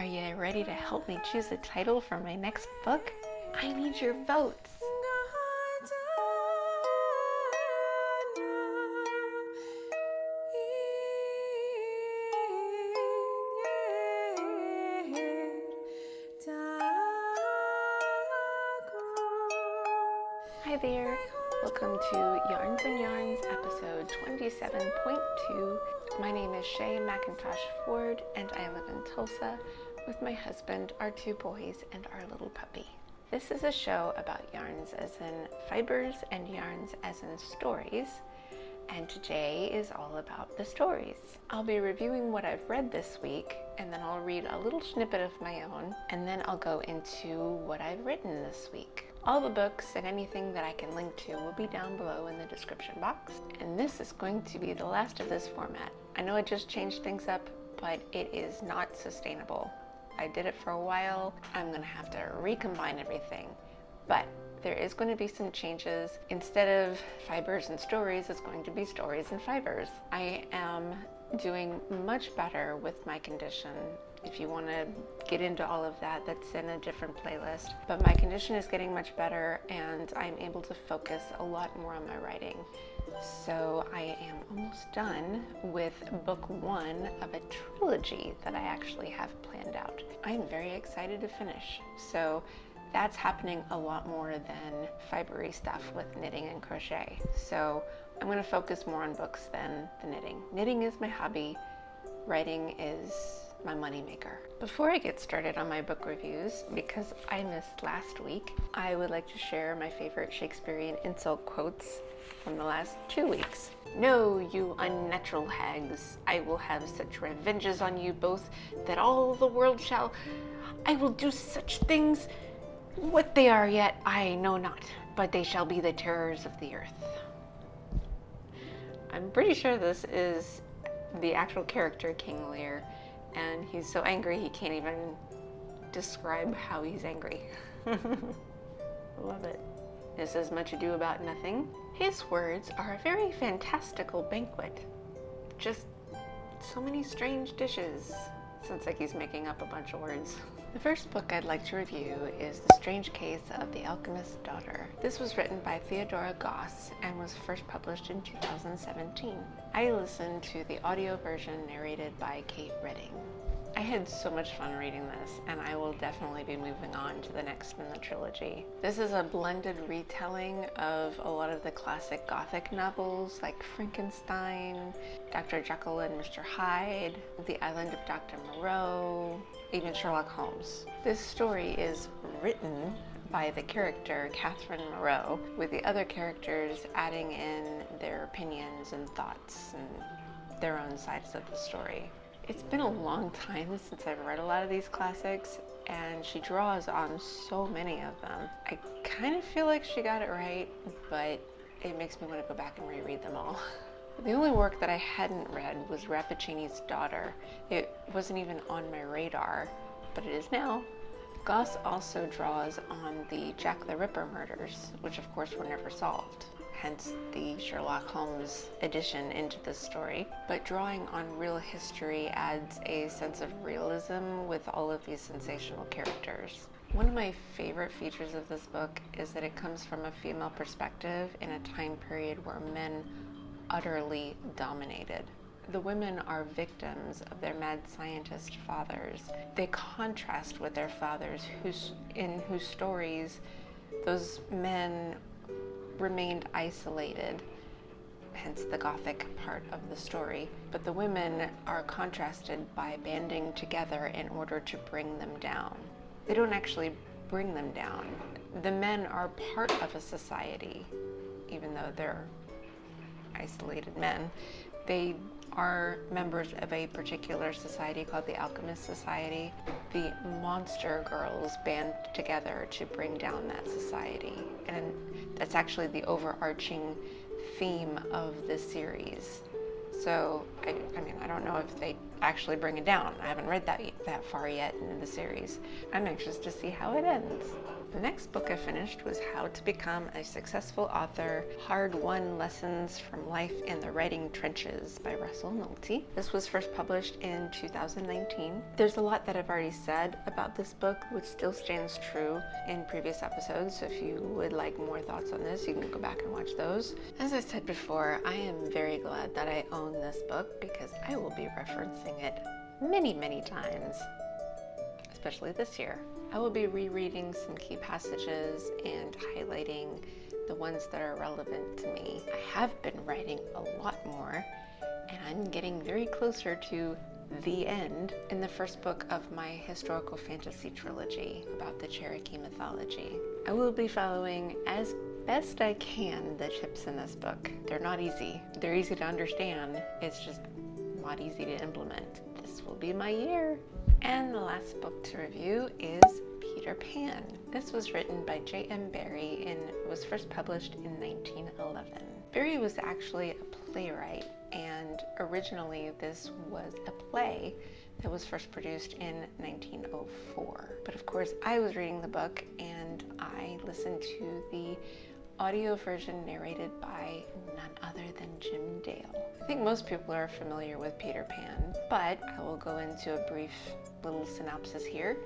Are you ready to help me choose a title for my next book? I need your votes. Hi there. Welcome to Yarns and Yarns, episode 27.2. My name is Shay McIntosh Ford, and I live in Tulsa with my husband, our two boys, and our little puppy. This is a show about yarns as in fibers and yarns as in stories, and today is all about the stories. I'll be reviewing what I've read this week, and then I'll read a little snippet of my own, and then I'll go into what I've written this week. All the books and anything that I can link to will be down below in the description box, and this is going to be the last of this format. I know I just changed things up, but it is not sustainable. I did it for a while. I'm gonna have to recombine everything, but there is going to be some changes. Instead of fibers and stories, it's going to be stories and fibers. I am doing much better with my condition. If you want to get into all of that, that's in a different playlist. But my condition is getting much better, and I'm able to focus a lot more on my writing. So I am almost done with book one of a trilogy that I actually have planned out. I'm very excited to finish. So that's happening a lot more than fibery stuff with knitting and crochet. So I'm going to focus more on books than the knitting. Knitting is my hobby. Writing is my moneymaker. Before I get started on my book reviews, because I missed last week, I would like to share my favorite Shakespearean insult quotes from the last 2 weeks. "No, you unnatural hags, I will have such revenges on you both that all the world shall. I will do such things. What they are yet I know not, but they shall be the terrors of the earth." I'm pretty sure this is the actual character, King Lear, and he's so angry he can't even describe how he's angry. I love it. It says, "Much ado about nothing. His words are a very fantastical banquet. Just so many strange dishes." Sounds like he's making up a bunch of words. The first book I'd like to review is The Strange Case of the Alchemist's Daughter. This was written by Theodora Goss and was first published in 2017. I listened to the audio version narrated by Kate Redding. I had so much fun reading this, and I will definitely be moving on to the next in the trilogy. This is a blended retelling of a lot of the classic Gothic novels like Frankenstein, Dr. Jekyll and Mr. Hyde, The Island of Dr. Moreau, even Sherlock Holmes. This story is written by the character Catherine Moreau, with the other characters adding in their opinions and thoughts and their own sides of the story. It's been a long time since I've read a lot of these classics, and she draws on so many of them. I kind of feel like she got it right, but it makes me want to go back and reread them all. The only work that I hadn't read was Rappaccini's Daughter. It wasn't even on my radar, but it is now. Goss also draws on the Jack the Ripper murders, which of course were never solved, hence the Sherlock Holmes addition into this story. But drawing on real history adds a sense of realism with all of these sensational characters. One of my favorite features of this book is that it comes from a female perspective in a time period where men utterly dominated. The women are victims of their mad scientist fathers. They contrast with their fathers, in whose stories those men remained isolated, hence the Gothic part of the story. But the women are contrasted by banding together in order to bring them down. They don't actually bring them down. The men are part of a society, even though they're isolated men. They are members of a particular society called the Alchemist Society. The monster girls band together to bring down that society, and that's actually the overarching theme of the series. So I mean, I don't know if they actually bring it down. I haven't read that far yet in the series. I'm anxious to see how it ends. The next book I finished was How to Become a Successful Author, Hard-Won Lessons from Life in the Writing Trenches by Russell Nohelty. This was first published in 2019. There's a lot that I've already said about this book, which still stands true in previous episodes, so if you would like more thoughts on this, you can go back and watch those. As I said before, I am very glad that I own this book because I will be referencing it many, many times, especially this year. I will be rereading some key passages and highlighting the ones that are relevant to me. I have been writing a lot more, and I'm getting very closer to the end in the first book of my historical fantasy trilogy about the Cherokee mythology. I will be following as best I can the tips in this book. They're not easy. They're easy to understand. It's just not easy to implement. This will be my year. And the last book to review is Peter Pan. This was written by J.M. Barrie and was first published in 1911. Barrie was actually a playwright, and originally this was a play that was first produced in 1904. But of course, I was reading the book and I listened to the audio version narrated by none other than Jim Dale. I think most people are familiar with Peter Pan, but I will go into a brief little synopsis here.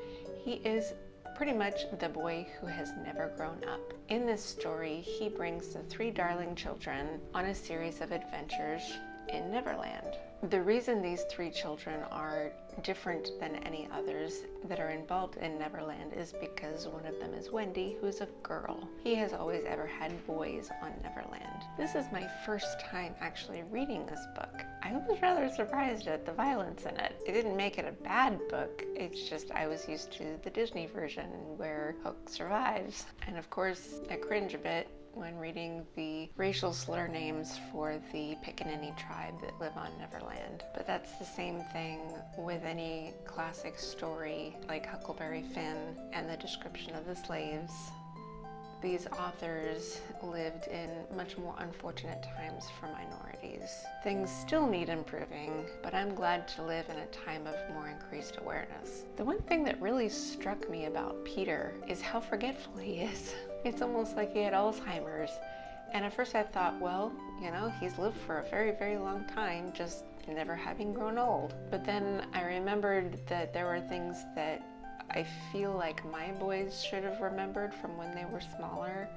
He is pretty much the boy who has never grown up. In this story, he brings the three darling children on a series of adventures in Neverland. The reason these three children are different than any others that are involved in Neverland is because one of them is Wendy, who's a girl. He has always ever had boys on Neverland. This is my first time actually reading this book. I was rather surprised at the violence in it. It didn't make it a bad book, it's just I was used to the Disney version where Hook survives. And of course, I cringe a bit when reading the racial slur names for the Pickaninny tribe that live on Neverland. But that's the same thing with any classic story like Huckleberry Finn and the description of the slaves. These authors lived in much more unfortunate times for minorities. Things still need improving, but I'm glad to live in a time of more increased awareness. The one thing that really struck me about Peter is how forgetful he is. It's almost like he had Alzheimer's. And at first I thought, well, you know, he's lived for a very, very long time, just never having grown old. But then I remembered that there were things that I feel like my boys should have remembered from when they were smaller,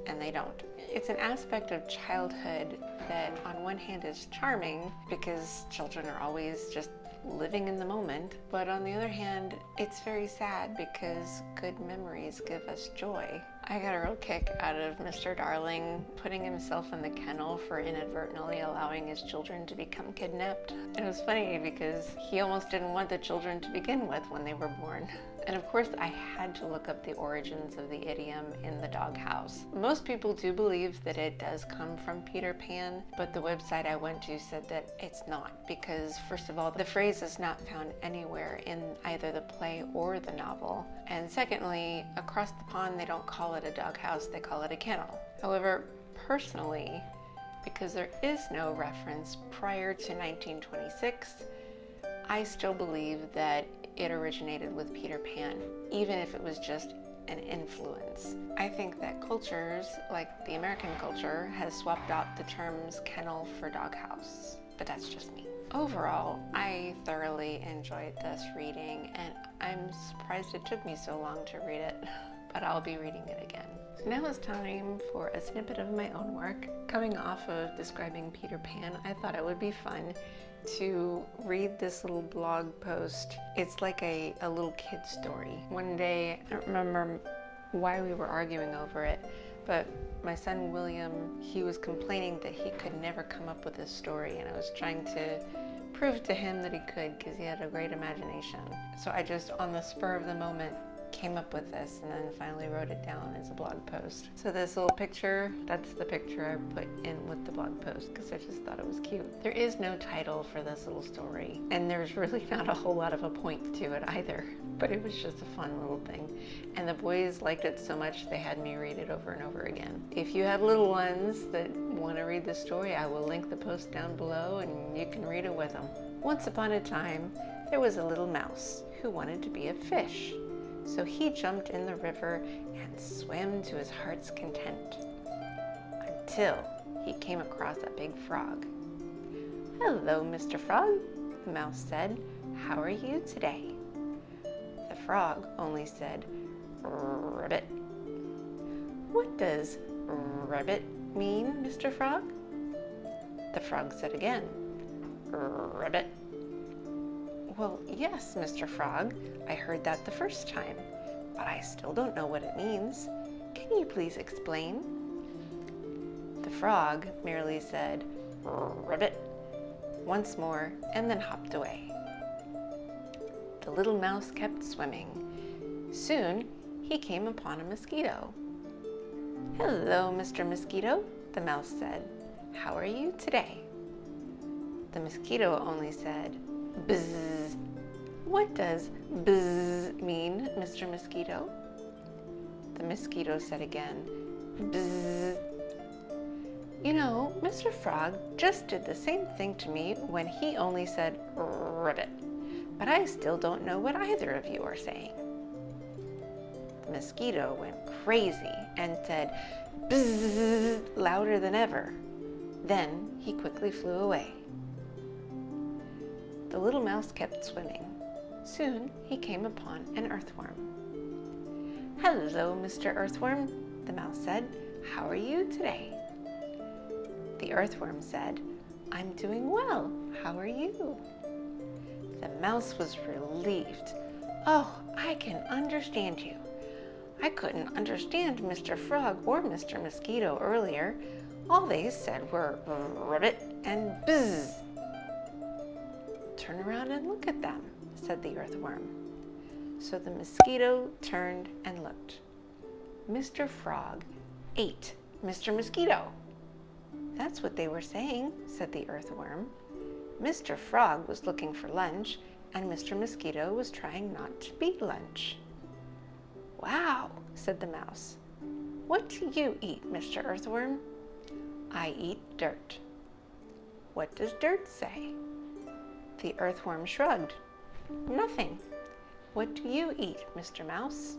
and they don't. It's an aspect of childhood that on one hand is charming because children are always just living in the moment, but on the other hand, it's very sad because good memories give us joy. I got a real kick out of Mr. Darling putting himself in the kennel for inadvertently allowing his children to become kidnapped. It was funny because he almost didn't want the children to begin with when they were born. And of course, I had to look up the origins of the idiom in the doghouse. Most people do believe that it does come from Peter Pan, but the website I went to said that it's not, because first of all, the phrase is not found anywhere in either the play or the novel. And secondly, across the pond, they don't call it a doghouse, they call it a kennel. However, personally, because there is no reference prior to 1926, I still believe that it originated with Peter Pan, even if it was just an influence. I think that cultures, like the American culture, has swapped out the terms kennel for doghouse, but that's just me. Overall, I thoroughly enjoyed this reading, and I'm surprised it took me so long to read it, but I'll be reading it again. So now it's time for a snippet of my own work. Coming off of describing Peter Pan, I thought it would be fun to read this little blog post. It's like a little kid story. One day, I don't remember why we were arguing over it, but my son William, he was complaining that he could never come up with a story, and I was trying to prove to him that he could because he had a great imagination. So I just, on the spur of the moment, came up with this and then finally wrote it down as a blog post. So this little picture, that's the picture I put in with the blog post because I just thought it was cute. There is no title for this little story, and there's really not a whole lot of a point to it either, but it was just a fun little thing. And the boys liked it so much they had me read it over and over again. If you have little ones that want to read the story, I will link the post down below and you can read it with them. Once upon a time, there was a little mouse who wanted to be a fish. So he jumped in the river and swam to his heart's content, until he came across a big frog. "Hello, Mr. Frog," the mouse said. "How are you today?" The frog only said, "Ribbit." "What does ribbit mean, Mr. Frog?" The frog said again, "Ribbit." "Well, yes, Mr. Frog, I heard that the first time, but I still don't know what it means. Can you please explain?" The frog merely said, "Ribbit," once more, and then hopped away. The little mouse kept swimming. Soon, he came upon a mosquito. "Hello, Mr. Mosquito," the mouse said. "How are you today?" The mosquito only said, "Bzz." "What does bzz mean, Mr. Mosquito?" The mosquito said again, "Bzz." "You know, Mr. Frog just did the same thing to me when he only said ribbit, but I still don't know what either of you are saying." The mosquito went crazy and said bzz louder than ever. Then he quickly flew away. The little mouse kept swimming. Soon he came upon an earthworm. "Hello, Mr. Earthworm," the mouse said. "How are you today?" The earthworm said, "I'm doing well. How are you?" The mouse was relieved. "Oh, I can understand you. I couldn't understand Mr. Frog or Mr. Mosquito earlier. All they said were ribbit and bzz." "Turn around and look at them," said the earthworm. So the mosquito turned and looked. Mr. Frog ate Mr. Mosquito. "That's what they were saying," said the earthworm. Mr. Frog was looking for lunch, and Mr. Mosquito was trying not to be lunch. "Wow," said the mouse. "What do you eat, Mr. Earthworm?" "I eat dirt." "What does dirt say?" The earthworm shrugged. "Nothing." "What do you eat, Mr. Mouse?"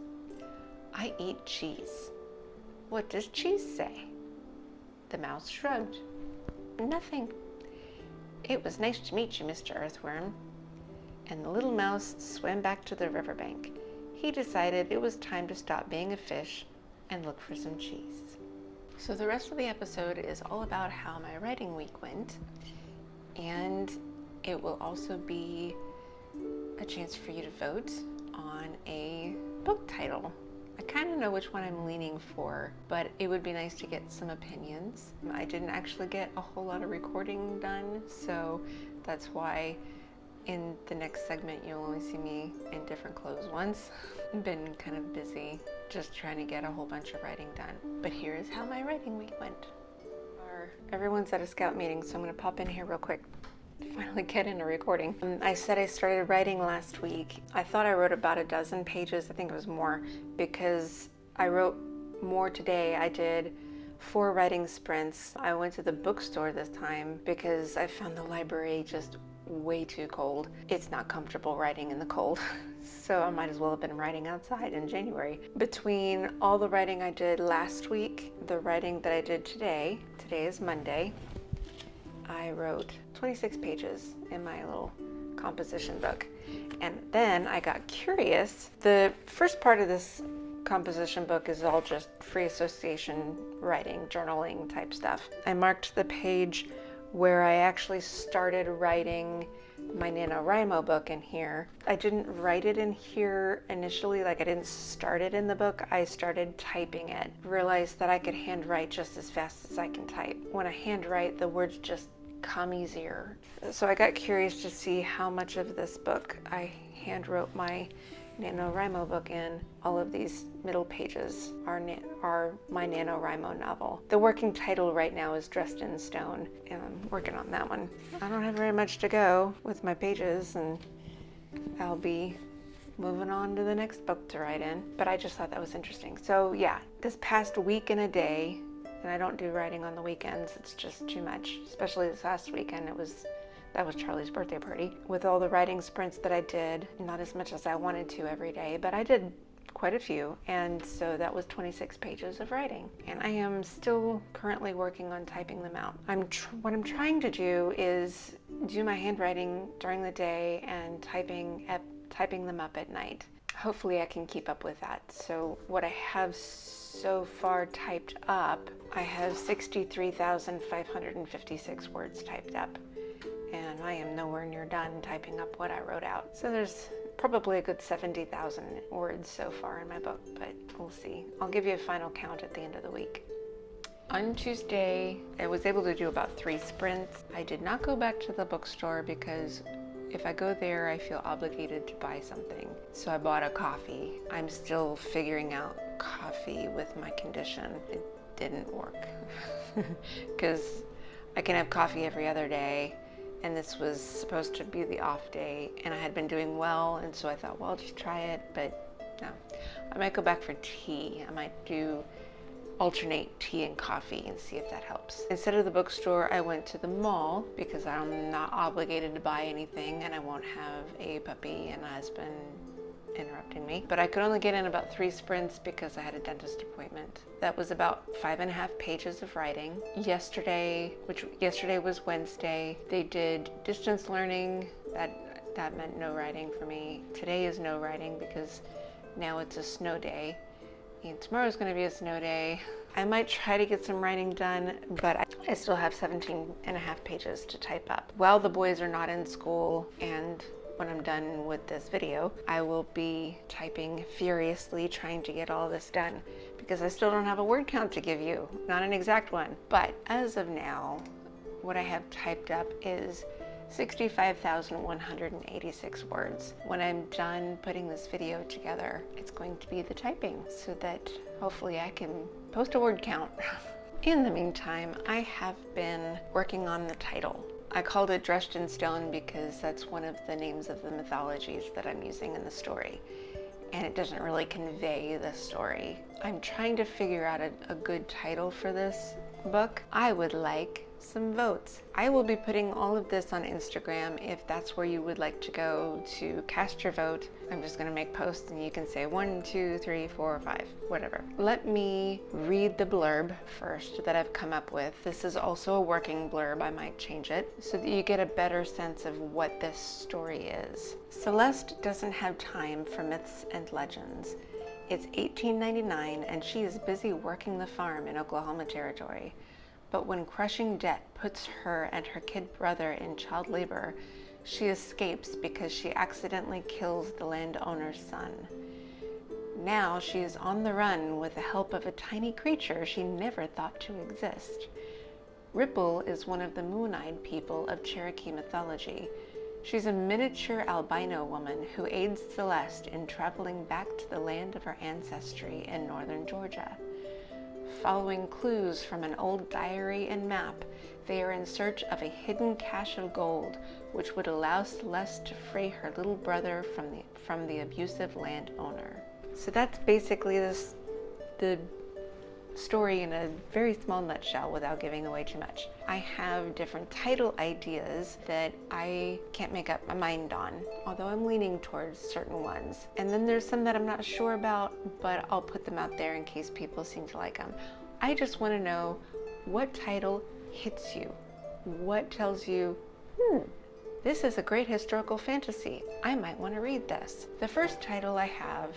"I eat cheese." "What does cheese say?" The mouse shrugged. "Nothing." "It was nice to meet you, Mr. Earthworm." And the little mouse swam back to the riverbank. He decided it was time to stop being a fish and look for some cheese. So the rest of the episode is all about how my writing week went, and it will also be a chance for you to vote on a book title. I kind of know which one I'm leaning for, but it would be nice to get some opinions. I didn't actually get a whole lot of recording done, so that's why in the next segment you'll only see me in different clothes once. I've been kind of busy just trying to get a whole bunch of writing done. But here is how my writing week went. Everyone's at a scout meeting, so I'm going to pop in here real quick. Finally get into recording. I said I started writing last week. I thought I wrote about a dozen pages. I think it was more because I wrote more today. I did 4 writing sprints. I went to the bookstore this time because I found the library just way too cold. It's not comfortable writing in the cold. So I might as well have been writing outside in January. Between all the writing I did last week, the writing that I did today is Monday, I wrote 26 pages in my little composition book. And then I got curious. The first part of this composition book is all just free association writing, journaling type stuff. I marked the page where I actually started writing my NaNoWriMo book in here. I didn't write it in here initially, like I didn't start it in the book. I started typing it. Realized that I could handwrite just as fast as I can type. When I handwrite, the words just come easier. So I got curious to see how much of this book I handwrote my NaNoWriMo book in. All of these middle pages are my NaNoWriMo novel. The working title right now is Dressed in Stone, and I'm working on that one. I don't have very much to go with my pages, and I'll be moving on to the next book to write in, but I just thought that was interesting. So yeah, this past week and a day, and I don't do writing on the weekends, it's just too much, especially this last weekend. It was That was Charlie's birthday party. With all the writing sprints that I did, not as much as I wanted to every day, but I did quite a few, and so that was 26 pages of writing. And I am still currently working on typing them out. What I'm trying to do is do my handwriting during the day and typing them up at night. Hopefully I can keep up with that. So what I have so far typed up, I have 63,556 words typed up. And I am nowhere near done typing up what I wrote out. So there's probably a good 70,000 words so far in my book, but we'll see. I'll give you a final count at the end of the week. On Tuesday, I was able to do about 3 sprints. I did not go back to the bookstore because if I go there, I feel obligated to buy something. So I bought a coffee. I'm still figuring out coffee with my condition. It didn't work because I can have coffee every other day. And this was supposed to be the off day, and I had been doing well, and so I thought, well, I'll just try it, but no. I might go back for tea. I might alternate tea and coffee and see if that helps. Instead of the bookstore, I went to the mall because I'm not obligated to buy anything, and I won't have a puppy and a husband interrupting me. But I could only get in about 3 sprints because I had a dentist appointment. That was about 5.5 pages of writing. Yesterday was Wednesday, they did distance learning. That meant no writing for me. Today is no writing because now it's a snow day. And tomorrow's going to be a snow day. I might try to get some writing done, but I still have 17.5 pages to type up. While the boys are not in school, and when I'm done with this video, I will be typing furiously trying to get all this done because I still don't have a word count to give you, not an exact one. But as of now, what I have typed up is 65,186 words. When I'm done putting this video together, it's going to be the typing so that hopefully I can post a word count. In the meantime, I have been working on the title. I called it Dressed in Stone because that's one of the names of the mythologies that I'm using in the story, and it doesn't really convey the story. I'm trying to figure out a good title for this book. I would like some votes. I will be putting all of this on Instagram if that's where you would like to go to cast your vote. I'm just gonna make posts and you can say 1, 2, 3, 4, 5, whatever. Let me read the blurb first that I've come up with. This is also a working blurb. I might change it so that you get a better sense of what this story is. Celeste doesn't have time for myths and legends. It's 1899 and she is busy working the farm in Oklahoma Territory. But when crushing debt puts her and her kid brother in child labor, she escapes because she accidentally kills the landowner's son. Now she is on the run with the help of a tiny creature she never thought to exist. Ripple is one of the moon-eyed people of Cherokee mythology. She's a miniature albino woman who aids Celeste in traveling back to the land of her ancestry in northern Georgia. Following clues from an old diary and map, they are in search of a hidden cache of gold, which would allow Celeste to free her little brother from the abusive landowner. So that's basically the story in a very small nutshell without giving away too much. I have different title ideas that I can't make up my mind on, although I'm leaning towards certain ones. And then there's some that I'm not sure about, but I'll put them out there in case people seem to like them. I just want to know what title hits you. What tells you, this is a great historical fantasy. I might want to read this. The first title I have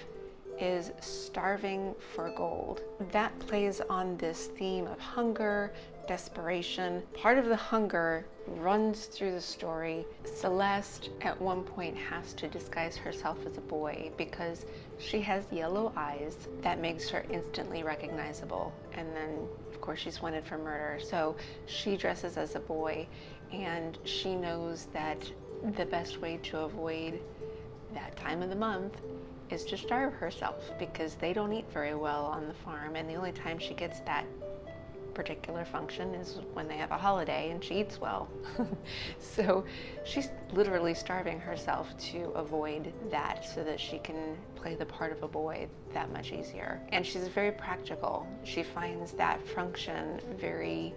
is Starving for Gold. That plays on this theme of hunger, desperation. Part of the hunger runs through the story. Celeste at one point has to disguise herself as a boy because she has yellow eyes that makes her instantly recognizable. And then of course she's wanted for murder. So she dresses as a boy and she knows that the best way to avoid that time of the month is to starve herself because they don't eat very well on the farm, and the only time she gets that particular function is when they have a holiday and she eats well. So she's literally starving herself to avoid that so that she can play the part of a boy that much easier. And she's very practical. She finds that function very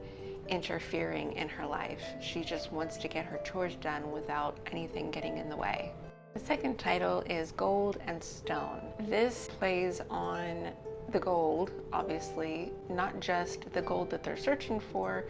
interfering in her life. She just wants to get her chores done without anything getting in the way. The second title is Gold and Stone. This plays on the gold, obviously, not just the gold that they're searching for,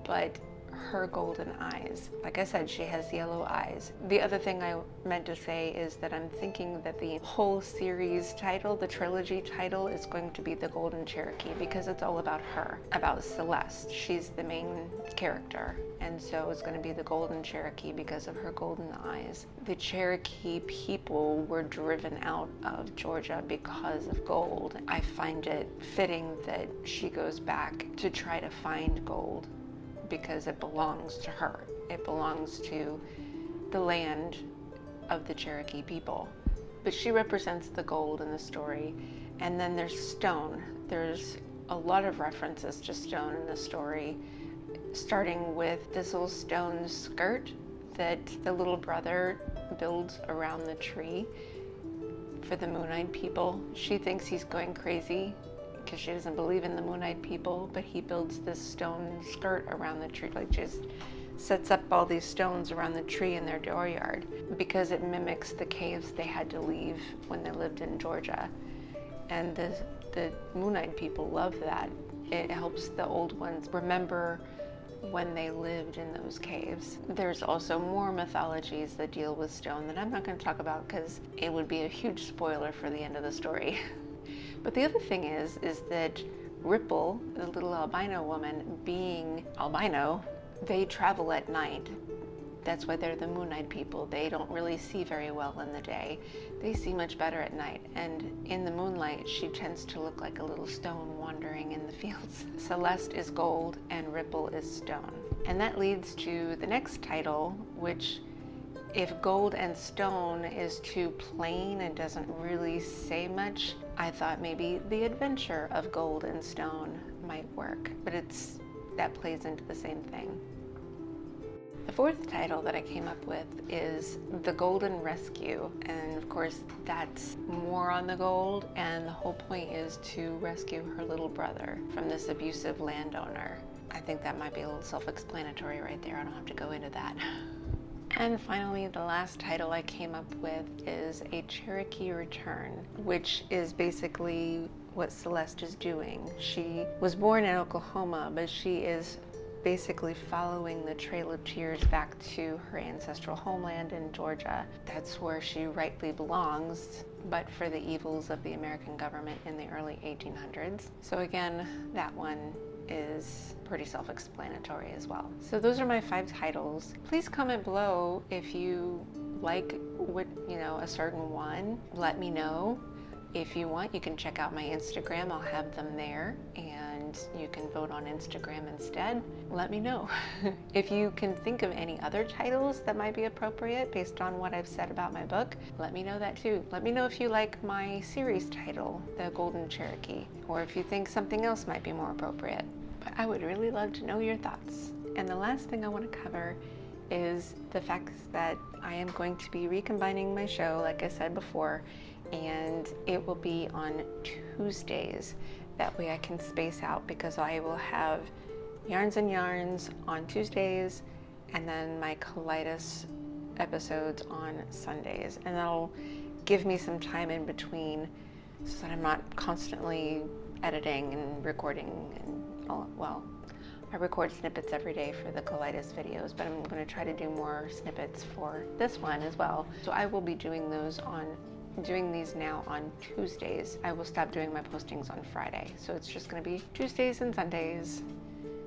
but her golden eyes. Like I said, she has yellow eyes. The other thing I meant to say is that I'm thinking that the whole series title, the trilogy title, is going to be The Golden Cherokee, because it's all about her, about Celeste. She's the main character, and so it's going to be The Golden Cherokee because of her golden eyes. The Cherokee people were driven out of Georgia because of gold. I find it fitting that she goes back to try to find gold, because it belongs to her. It belongs to the land of the Cherokee people. But she represents the gold in the story. And then there's stone. There's a lot of references to stone in the story, starting with this little stone skirt that the little brother builds around the tree for the Moon-Eyed people. She thinks he's going crazy because she doesn't believe in the Moon-Eyed people, but he builds this stone skirt around the tree, like just sets up all these stones around the tree in their dooryard, because it mimics the caves they had to leave when they lived in Georgia. And the Moon-Eyed people love that. It helps the old ones remember when they lived in those caves. There's also more mythologies that deal with stone that I'm not going to talk about because it would be a huge spoiler for the end of the story. But the other thing is that Ripple, the little albino woman, being albino, they travel at night. That's why they're the Moon-Eyed people. They don't really see very well in the day. They see much better at night. And in the moonlight, she tends to look like a little stone wandering in the fields. Celeste is gold and Ripple is stone. And that leads to the next title, which, if gold and stone is too plain and doesn't really say much, I thought maybe The Adventure of Gold and Stone might work, but that plays into the same thing. The fourth title that I came up with is The Golden Rescue, and of course that's more on the gold, and the whole point is to rescue her little brother from this abusive landowner. I think that might be a little self-explanatory right there. I don't have to go into that. And finally, the last title I came up with is A Cherokee Return, which is basically what Celeste is doing. She was born in Oklahoma, but she is basically following the Trail of Tears back to her ancestral homeland in Georgia. That's where she rightly belongs, but for the evils of the American government in the early 1800s. So again, that one is pretty self-explanatory as well. So those are my 5 titles. Please comment below if you like a certain one. Let me know. If you want, you can check out my Instagram. I'll have them there, and you can vote on Instagram instead. Let me know. If you can think of any other titles that might be appropriate based on what I've said about my book, let me know that too. Let me know if you like my series title, The Golden Cherokee, or if you think something else might be more appropriate. But I would really love to know your thoughts. And the last thing I want to cover is the fact that I am going to be recombining my show, like I said before, and it will be on Tuesdays. That way I can space out, because I will have Yarns and Yarns on Tuesdays and then my colitis episodes on Sundays. And that'll give me some time in between so that I'm not constantly editing and recording and all. Well, I record snippets every day for the colitis videos, but I'm going to try to do more snippets for this one as well. So I will be doing these now on Tuesdays. I will stop doing my postings on Friday. So it's just going to be Tuesdays and Sundays.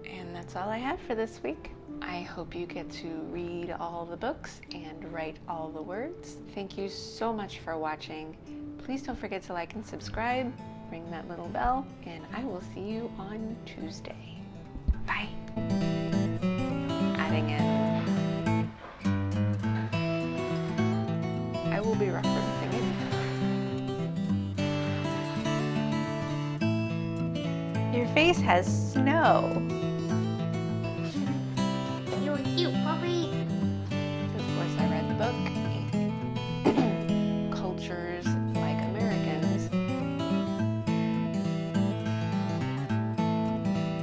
And that's all I have for this week. I hope you get to read all the books and write all the words. Thank you so much for watching. Please don't forget to like and subscribe, ring that little bell, and I will see you on Tuesday. Bye. Adding in. I will be referencing it. Your face has snow. You're cute, puppy. Of course, I read the book. Cultures like Americans.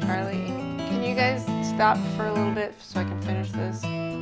Charlie, can you guys stop for a little bit so I can finish this.